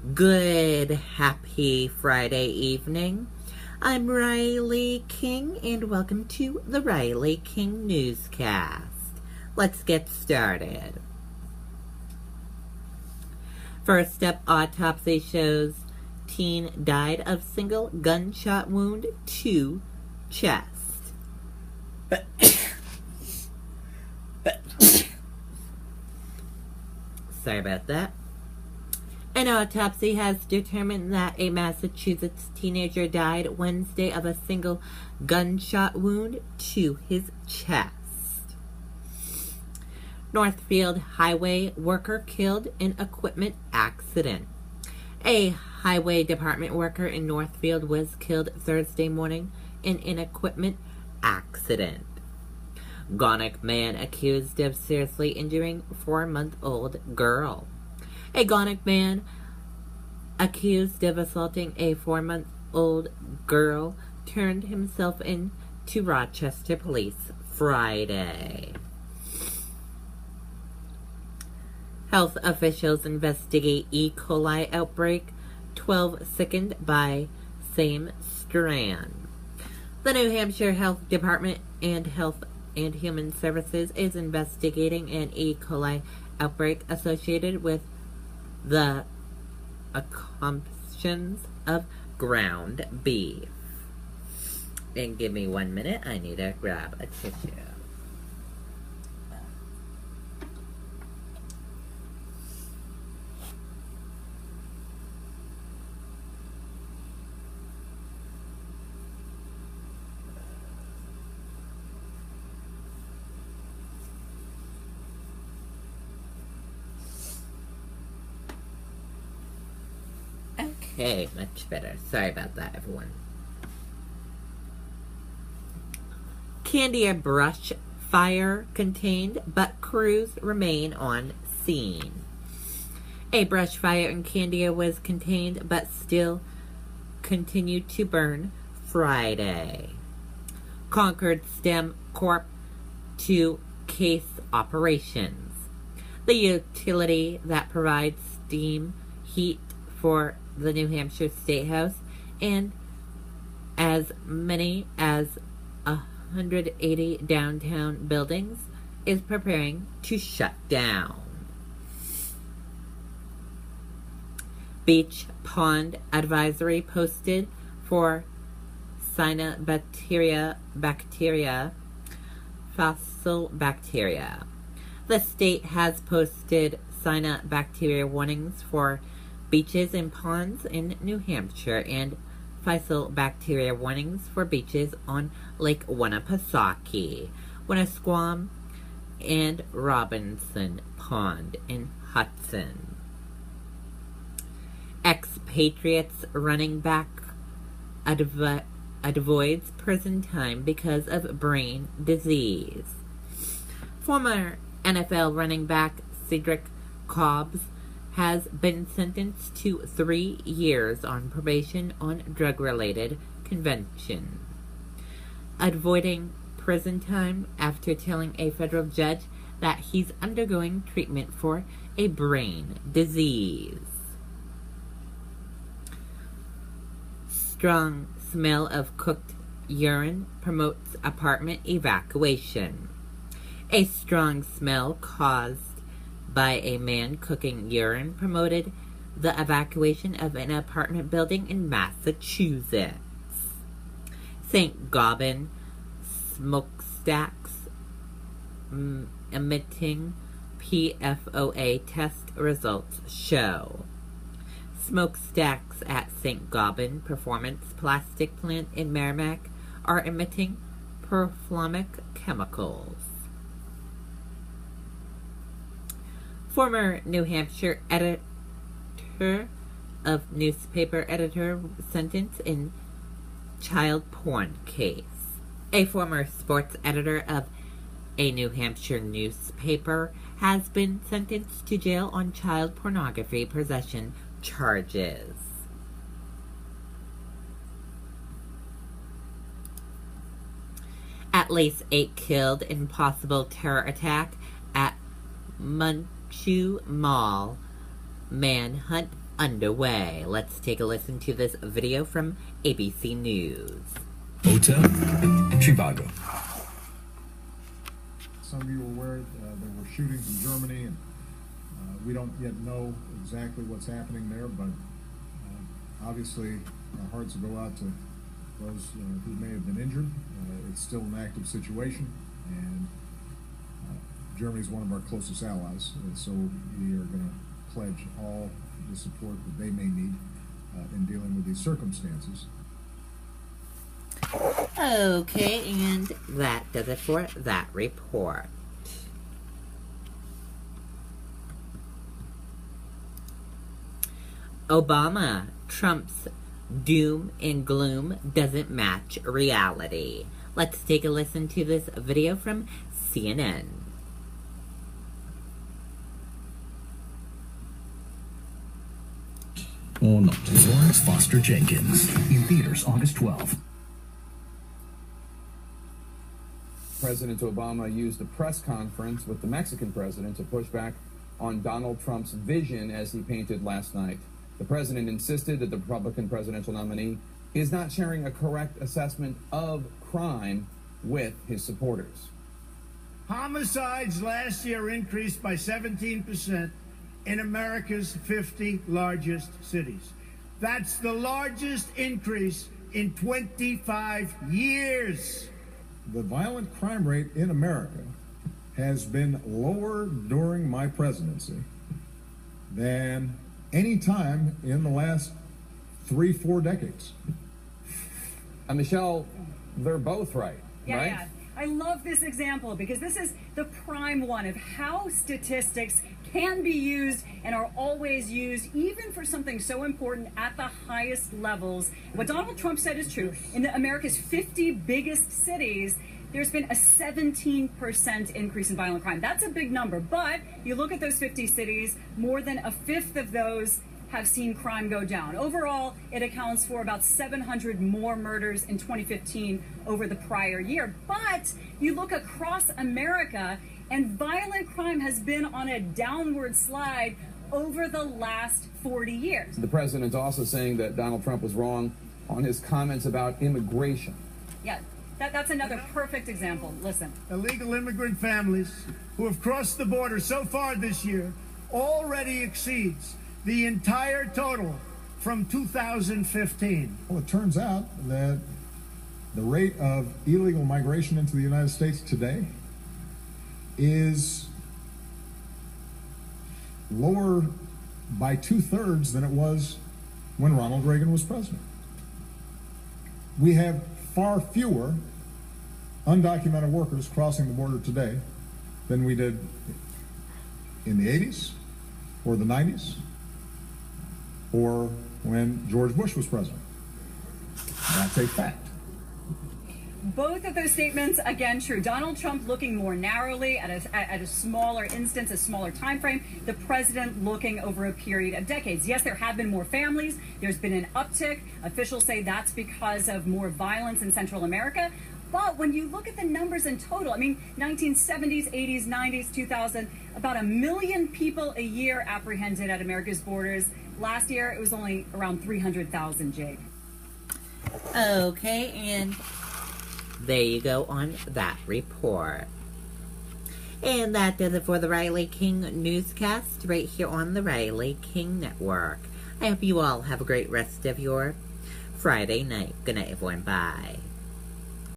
Good, happy Friday evening. I'm Riley King, and welcome to the Riley King Newscast. Let's get started. First up, autopsy shows teen died of single gunshot wound to chest. Sorry about that. An autopsy has determined that a Massachusetts teenager died Wednesday of a single gunshot wound to his chest. Northfield highway worker killed in equipment accident. A highway department worker in Northfield was killed Thursday morning in an equipment accident. Gonic man accused of seriously injuring 4-month-old girl. A Gonic man accused of assaulting a 4-month-old girl turned himself in to Rochester police Friday. Health officials investigate E. coli outbreak, 12 sickened by same strand. The New Hampshire Health Department and Health and Human Services is investigating an E. coli outbreak associated with the consumption of ground beef. And give me 1 minute, I need to grab a tissue. Okay, much better. Sorry about that, everyone. Candia brush fire contained, but crews remain on scene. A brush fire in Candia was contained, but still continued to burn Friday. Concord STEM Corp to case operations. The utility that provides steam heat for the New Hampshire State House and as many as 180 downtown buildings is preparing to shut down. Beach pond advisory posted for cyanobacteria fossil bacteria. The state has posted cyanobacteria warnings for beaches and ponds in New Hampshire and fossil bacteria warnings for beaches on Lake Winnipesaukee, Winnisquam, and Robinson Pond in Hudson. Ex-Patriots running back avoids prison time because of brain disease. Former NFL running back Cedric Cobbs has been sentenced to 3 years on probation on drug-related conviction, avoiding prison time after telling a federal judge that he's undergoing treatment for a brain disease. Strong smell of cooked urine promotes apartment evacuation. A strong smell caused by a man cooking urine promoted the evacuation of an apartment building in Massachusetts. St. Gobain smokestacks emitting PFOA test results show. Smokestacks at St. Gobain Performance Plastic Plant in Merrimack are emitting perfluoric chemicals. Former New Hampshire editor of newspaper editor sentenced in child porn case. A former sports editor of a New Hampshire newspaper has been sentenced to jail on child pornography possession charges. At least 8 killed in possible terror attack at Munchu Mall. Manhunt underway. Let's take a listen to this video from ABC News. Hotel, Chicago. Some of you are aware there were shootings in Germany, and we don't yet know exactly what's happening there, but obviously our hearts will go out to those who may have been injured. It's still an active situation, and Germany is one of our closest allies, so we are going to pledge all the support that they may need in dealing with these circumstances. Okay, and that does it for that report. Obama, Trump's doom and gloom doesn't match reality. Let's take a listen to this video from CNN. Or not. Lawrence Foster Jenkins. In theaters August 12th. President Obama used a press conference with the Mexican president to push back on Donald Trump's vision as he painted last night. The president insisted that the Republican presidential nominee is not sharing a correct assessment of crime with his supporters. Homicides last year increased by 17% in America's 50 largest cities. That's the largest increase in 25 years. The violent crime rate in America has been lower during my presidency than any time in the last 3-4 decades. And Michelle, they're both right, right? Yeah. I love this example because this is the prime one of how statistics can be used and are always used, even for something so important at the highest levels. What Donald Trump said is true. In America's 50 biggest cities, there's been a 17% increase in violent crime. That's a big number, but you look at those 50 cities, more than a fifth of those have seen crime go down. Overall, it accounts for about 700 more murders in 2015 over the prior year. But you look across America, and violent crime has been on a downward slide over the last 40 years. The president's also saying that Donald Trump was wrong on his comments about immigration. Yeah, that's another perfect example. Listen. Illegal immigrant families who have crossed the border so far this year already exceeds the entire total from 2015. Well, it turns out that the rate of illegal migration into the United States today is lower by 2/3 than it was when Ronald Reagan was president. We have far fewer undocumented workers crossing the border today than we did in the 80s or the 90s or when George Bush was president. That's a fact. Both of those statements, again, true. Donald Trump looking more narrowly at a smaller instance, a smaller time frame. The president looking over a period of decades. Yes, there have been more families. There's been an uptick. Officials say that's because of more violence in Central America. But when you look at the numbers in total, I mean, 1970s, 80s, 90s, 2000, about 1 million people a year apprehended at America's borders. Last year, it was only around 300,000, Jake. Okay, and there you go on that report. And that does it for the Riley King Newscast right here on the Riley King Network. I hope you all have a great rest of your Friday night. Good night, everyone. Bye.